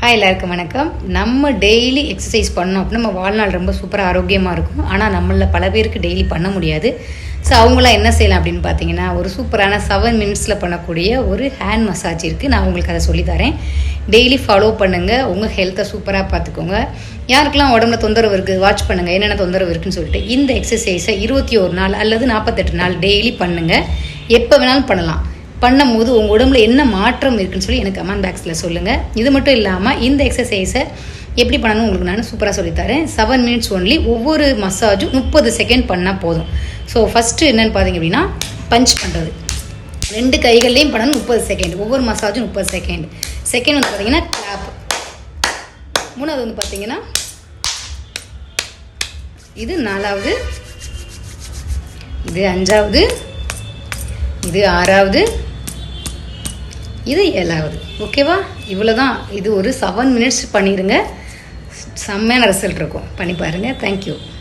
Hi எல்லாருக்கும் வணக்கம். நம்ம டெய்லி எக்ஸசைஸ் பண்ணோம் அப்படின்னா நம்ம வாழ்நாள் ரொம்ப சூப்பராக ஆரோக்கியமாக இருக்கும். ஆனால் நம்மளில் பல பேருக்கு டெய்லி பண்ண முடியாது. ஸோ அவங்களாம் என்ன செய்யலாம் அப்படின்னு பார்த்தீங்கன்னா, ஒரு சூப்பரான 7 மினிட்ஸில் பண்ணக்கூடிய ஒரு ஹேண்ட் மசாஜ் இருக்குது. நான் உங்களுக்கு அதை சொல்லித்தரேன். டெய்லி ஃபாலோ பண்ணுங்கள். உங்கள் ஹெல்த்தை சூப்பராக பார்த்துக்கோங்க. யாருக்கெல்லாம் உடம்புல தொந்தரவு இருக்குது வாட்ச் பண்ணுங்கள், என்னென்ன தொந்தரவு இருக்குன்னு சொல்லிட்டு. இந்த எக்ஸசைஸை 21 நாள் அல்லது 48 நாள் டெய்லி பண்ணுங்கள். எப்போ வேணாலும் பண்ணலாம். பண்ணும்போது உங்கள் உடம்புல என்ன மாற்றம் இருக்குன்னு சொல்லி எனக்கு கமெண்ட் பாக்ஸில் சொல்லுங்கள். இது மட்டும் இல்லாமல் இந்த எக்ஸசைஸை எப்படி பண்ணணும் உங்களுக்கு நான் சூப்பராக சொல்லித்தரேன். 7 மினிட்ஸ் ஒன்லி. ஒவ்வொரு மசாஜும் 30 செகண்ட் பண்ணால் போதும். ஸோ ஃபஸ்ட்டு என்னென்னு பார்த்தீங்க அப்படின்னா, பஞ்ச் பண்ணுறது. 2 கைகள்லேயும் பண்ணணும் 30 செகண்ட். ஒவ்வொரு மசாஜும் 30 செகண்ட். செகண்ட் வந்து பார்த்தீங்கன்னா கிளாப். மூணாவது வந்து பார்த்தீங்கன்னா இது 4வது, இது 5வது, இது 6வது, இது 7வது. ஓகேவா? இவ்வளோ தான். இது ஒரு 7 மினிட்ஸ் பண்ணிடுங்க. செம்மையான ரிசல்ட் இருக்கும். பண்ணி பாருங்கள். தேங்க்யூ.